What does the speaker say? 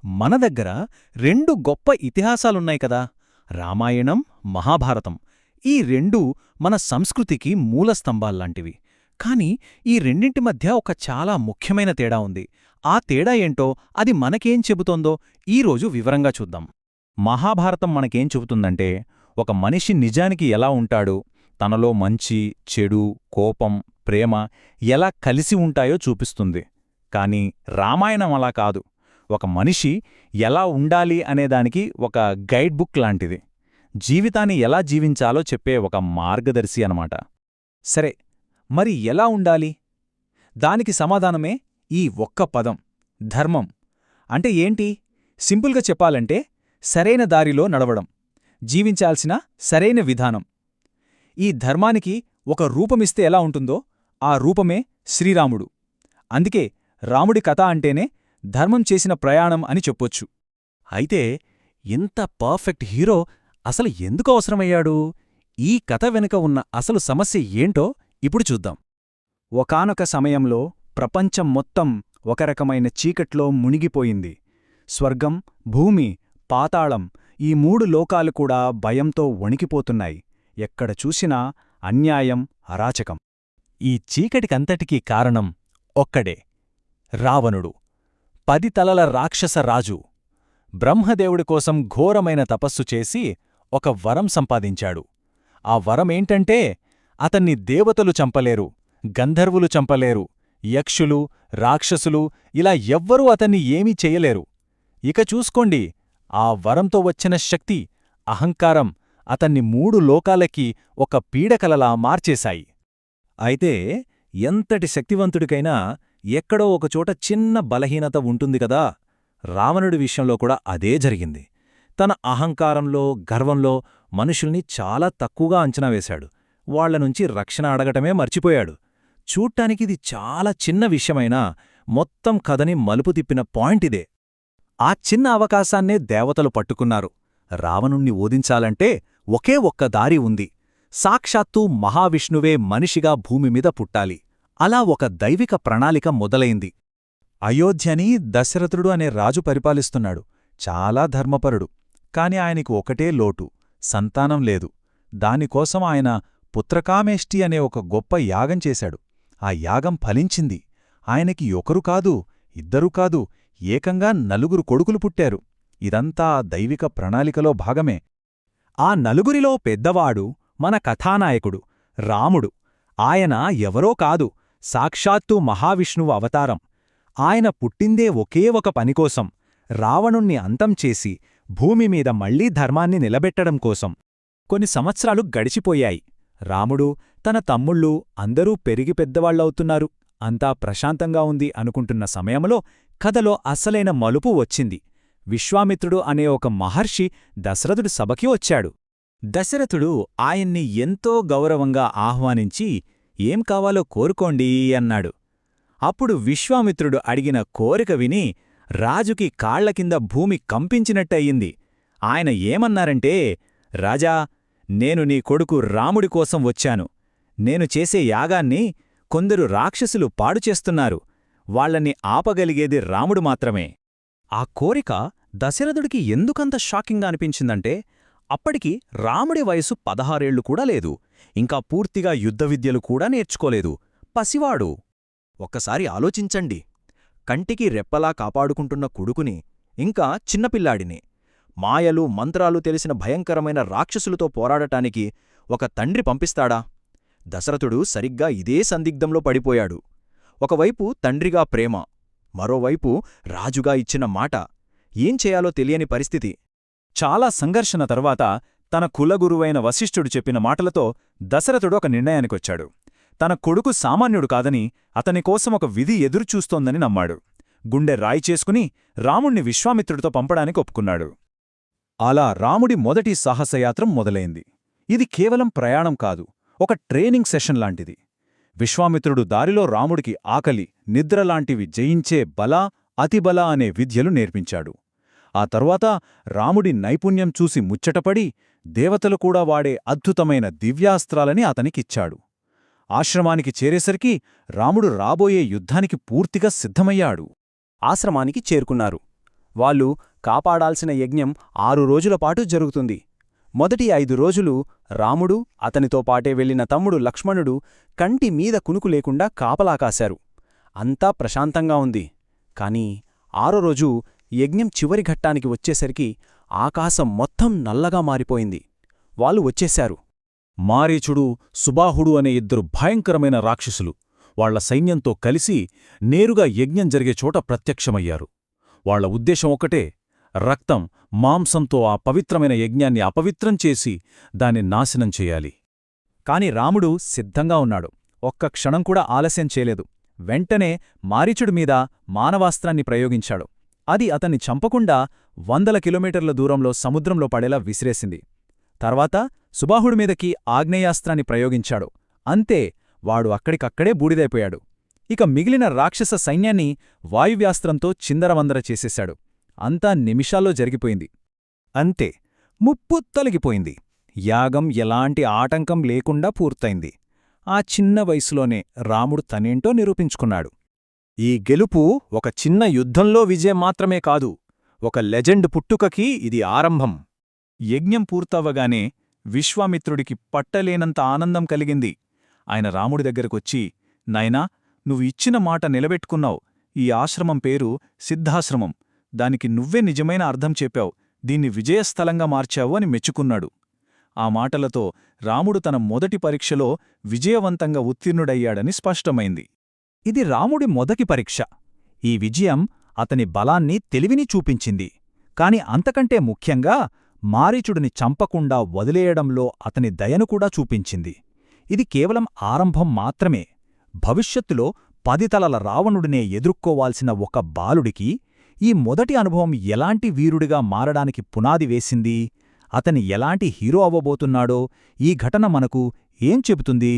మన దగ్గర రెండు గొప్ప ఇతిహాసాలున్నాయి కదా, రామాయణం, మహాభారతం. ఈ రెండూ మన సంస్కృతికి మూలస్తంభాల్లాంటివి. కాని ఈ రెండింటి మధ్య ఒక చాలా ముఖ్యమైన తేడా ఉంది. ఆ తేడా ఏంటో, అది మనకేం చెబుతోందో ఈరోజు వివరంగా చూద్దాం. మహాభారతం మనకేం చెబుతుందంటే, ఒక మనిషి నిజానికి ఎలా ఉంటాడు, తనలో మంచి, చెడు, కోపం, ప్రేమ ఎలా కలిసి ఉంటాయో చూపిస్తుంది. కాని రామాయణం అలా కాదు. ఒక మనిషి ఎలా ఉండాలి అనేదానికి ఒక గైడ్ బుక్ లాంటిది. జీవితాన్ని ఎలా జీవించాలో చెప్పే ఒక మార్గదర్శి అనమాట. సరే, మరి ఎలా ఉండాలి? దానికి సమాధానమే ఈ ఒక్క పదం, ధర్మం. అంటే ఏంటి? సింపుల్గా చెప్పాలంటే, సరైన దారిలో నడవడం, జీవించాల్సిన సరైన విధానం. ఈ ధర్మానికి ఒక రూపమిస్తే ఎలా ఉంటుందో, ఆ రూపమే శ్రీరాముడు. అందుకే రాముడి కథ అంటేనే ధర్మం చేసిన ప్రయాణం అని చెప్పొచ్చు. అయితే ఇంత పర్ఫెక్ట్ హీరో అసలు ఎందుకు అవసరమయ్యాడు? ఈ కథ వెనుక ఉన్న అసలు సమస్య ఏంటో ఇప్పుడు చూద్దాం. ఒకానొక సమయంలో ప్రపంచం మొత్తం ఒక రకమైన చీకట్లో మునిగిపోయింది. స్వర్గం, భూమి, పాతాళం, ఈ మూడు లోకాలు కూడా భయంతో వణికిపోతున్నాయి. ఎక్కడ చూసినా అన్యాయం, అరాచకం. ఈ చీకటికంతటికీ కారణం ఒక్కడే, రావణుడు, 10 తలల రాక్షస రాజు. బ్రహ్మదేవుడి కోసం ఘోరమైన తపస్సు చేసి ఒక వరం సంపాదించాడు. ఆ వరమేంటంటే, అతన్ని దేవతలు చంపలేరు, గంధర్వులు చంపలేరు, యక్షులు, రాక్షసులు ఇలా ఎవ్వరూ అతన్ని ఏమీ చెయ్యలేరు. ఇక చూసుకోండి, ఆ వరంతో వచ్చిన శక్తి, అహంకారం అతన్ని 3 లోకాలకి ఒక పీడకలలా మార్చేశాయి. అయితే ఎంతటి శక్తివంతుడికైనా ఎక్కడో ఒకచోట చిన్న బలహీనత ఉంటుంది కదా. రావణుడి విషయంలో కూడా అదే జరిగింది. తన అహంకారంలో, గర్వంలో మనుషుల్ని చాలా తక్కువగా అంచనా వేశాడు. వాళ్లనుంచి రక్షణ అడగటమే మర్చిపోయాడు. చూడ్టానికిది చాలా చిన్న విషయమైనా మొత్తం కథని మలుపు తిప్పిన పాయింటిదే. ఆ చిన్న అవకాశాన్నే దేవతలు పట్టుకున్నారు. రావణుణ్ణి ఓదించాలంటే ఒకే ఒక్క దారి ఉంది. సాక్షాత్తూ మహావిష్ణువే మనిషిగా భూమిమీద పుట్టాలి. అలా ఒక దైవిక ప్రణాళిక మొదలైంది. అయోధ్యని దశరథుడు అనే రాజు పరిపాలిస్తున్నాడు. చాలా ధర్మపరుడు. కాని ఆయనకు ఒకటే లోటు, సంతానం లేదు. దానికోసం ఆయన పుత్రకామేష్టి అనే ఒక గొప్ప యాగం చేశాడు. ఆ యాగం ఫలించింది. ఆయనకి ఒకరు కాదు, ఇద్దరు కాదు, ఏకంగా 4 కొడుకులు పుట్టారు. ఇదంతా దైవిక ప్రణాళికలో భాగమే. ఆ నలుగురిలో పెద్దవాడు మన కథానాయకుడు, రాముడు. ఆయన ఎవరో కాదు, సాక్షాత్తూ మహావిష్ణువు అవతారం. ఆయన పుట్టిందే ఒకే ఒక పనికోసం, రావణుణ్ణి అంతం చేసి భూమిమీద మళ్లీ ధర్మాన్ని నిలబెట్టడం కోసం. కొన్ని సంవత్సరాలు గడిచిపోయాయి. రాముడు, తన తమ్ముళ్ళు అందరూ పెరిగి పెద్దవాళ్లవుతున్నారు. అంతా ప్రశాంతంగా ఉంది అనుకుంటున్న సమయంలో కథలో అస్సలైన మలుపు వచ్చింది. విశ్వామిత్రుడు అనే ఒక మహర్షి దశరథుడి సభకి వచ్చాడు. దశరథుడు ఆయన్ని ఎంతో గౌరవంగా ఆహ్వానించి, ఏం కావాలో కోరుకోండి అన్నాడు. అప్పుడు విశ్వామిత్రుడు అడిగిన కోరిక విని రాజుకి కాళ్లకింద భూమి కంపించినట్టయింది. ఆయన ఏమన్నారంటే, రాజా, నేను నీ కొడుకు రాముడి కోసం వచ్చాను. నేను చేసే యాగాన్ని కొందరు రాక్షసులు పాడుచేస్తున్నారు. వాళ్లని ఆపగలిగేది రాముడు మాత్రమే. ఆ కోరిక దశరథుడికి ఎందుకంత షాకింగ్గా అనిపించిందంటే, అప్పటికి రాముడి వయసు 16 ఏళ్లు కూడా లేదు. ఇంకా పూర్తిగా యుద్ధవిద్యలు కూడా నేర్చుకోలేదు. పసివాడు. ఒక్కసారి ఆలోచించండి. కంటికి రెప్పలా కాపాడుకుంటున్న కొడుకుని, ఇంకా చిన్నపిల్లాడిని, మాయలు, మంత్రాలు తెలిసిన భయంకరమైన రాక్షసులతో పోరాడటానికి ఒక తండ్రి పంపిస్తాడా? దశరథుడు సరిగ్గా ఇదే సందిగ్ధంలో పడిపోయాడు. ఒకవైపు తండ్రిగా ప్రేమ, మరోవైపు రాజుగా ఇచ్చిన మాట. ఏం చేయాలో తెలియని పరిస్థితి. చాలా సంఘర్షణ తర్వాత తన కులగురువైన వశిష్ఠుడు చెప్పిన మాటలతో దశరథుడు ఒక నిర్ణయానికొచ్చాడు. తన కొడుకు సామాన్యుడు కాదని, అతనికోసం ఒక విధి ఎదురుచూస్తోందని నమ్మాడు. గుండె రాయి చేసుకుని రాముణ్ణి విశ్వామిత్రుడితో పంపడానికి ఒప్పుకున్నాడు. అలా రాముడి మొదటి సాహసయాత్రం మొదలైంది. ఇది కేవలం ప్రయాణం కాదు, ఒక ట్రైనింగ్ సెషన్ లాంటిది. విశ్వామిత్రుడు దారిలో రాముడికి ఆకలి, నిద్రలాంటివి జయించే బల, అతిబల అనే విద్యలు నేర్పించాడు. ఆ తరువాత రాముడి నైపుణ్యం చూసి ముచ్చటపడి దేవతలు కూడా వాడే అద్భుతమైన దివ్యాస్త్రాలని అతనికిచ్చాడు. ఆశ్రమానికి చేరేసరికి రాముడు రాబోయే యుద్ధానికి పూర్తిగా సిద్ధమయ్యాడు. ఆశ్రమానికి చేరుకున్నారు. వాళ్ళు కాపాడాల్సిన యజ్ఞం 6 రోజులపాటు జరుగుతుంది. మొదటి 5 రోజులు రాముడు, అతనితో పాటే వెళ్లిన తమ్ముడు లక్ష్మణుడు కంటి మీద కునుకు లేకుండా కాపలా కాశారు. అంతా ప్రశాంతంగా ఉంది. కాని 6వ రోజు యజ్ఞం చివరి ఘట్టానికి వచ్చేసరికి ఆకాశం మొత్తం నల్లగా మారిపోయింది. వాళ్ళు వచ్చేశారు. మారీచుడు, సుబాహుడు అనే 2 భయంకరమైన రాక్షసులు వాళ్ల సైన్యంతో కలిసి నేరుగా యజ్ఞం జరిగే చోట ప్రత్యక్షమయ్యారు. వాళ్ల ఉద్దేశం ఒకటే, రక్తం, మాంసంతో ఆ పవిత్రమైన యజ్ఞాన్ని అపవిత్రం చేసి దాన్ని నాశనం చెయ్యాలి. కాని రాముడు సిద్ధంగా ఉన్నాడు. ఒక్క క్షణం కూడా ఆలస్యం చేయలేదు. వెంటనే మారీచుడి మీద మానవాస్త్రాన్ని ప్రయోగించాడు. అది అతన్ని చంపకుండా 100 కిలోమీటర్ల దూరంలో సముద్రంలో పడేలా విసిరేసింది. తర్వాత సుబాహుడి మీదకి ఆగ్నేయాస్త్రాన్ని ప్రయోగించాడు. అంతే, వాడు అక్కడికక్కడే బూడిదైపోయాడు. ఇక మిగిలిన రాక్షస సైన్యాన్ని వాయువ్యాస్త్రంతో చిందరవందర చేసేశాడు. అంతా నిమిషాల్లో జరిగిపోయింది. అంతే, ముప్పు తొలగిపోయింది. యాగం ఎలాంటి ఆటంకం లేకుండా పూర్తయింది. ఆ చిన్న వయసులోనే రాముడు తనేంటో నిరూపించుకున్నాడు. ఈ గెలుపు ఒక చిన్న యుద్ధంలో విజయం మాత్రమే కాదు, ఒక లెజెండ్ పుట్టుకకి ఇది ఆరంభం. యజ్ఞం పూర్తవ్వగానే విశ్వామిత్రుడికి పట్టలేనంత ఆనందం కలిగింది. ఆయన రాముడి దగ్గరకొచ్చి, నాయనా, నువ్వు ఇచ్చిన మాట నిలబెట్టుకున్నావు. ఈ ఆశ్రమం పేరు సిద్ధాశ్రమం. దానికి నువ్వే నిజమైన అర్థం చెప్పావు. దీన్ని విజయస్థలంగా మార్చావు అని మెచ్చుకున్నాడు. ఆ మాటలతో రాముడు తన మొదటి పరీక్షలో విజయవంతంగా ఉత్తీర్ణుడయ్యాడని స్పష్టమైంది. ఇది రాముడి మొదటి పరీక్ష. ఈ విజయం అతని బలాన్ని, తెలివిని చూపించింది. కాని అంతకంటే ముఖ్యంగా మారీచుడిని చంపకుండా వదిలేయడంలో అతని దయను కూడా చూపించింది. ఇది కేవలం ఆరంభం మాత్రమే. భవిష్యత్తులో 10 తలల రావణుడినే ఎదుర్కోవాల్సిన ఒక బాలుడికి ఈ మొదటి అనుభవం ఎలాంటి వీరుడిగా మారడానికి పునాది వేసింది, అతని ఎలాంటి హీరో అవ్వబోతున్నాడో ఈ ఘటన మనకు ఏం చెబుతుంది?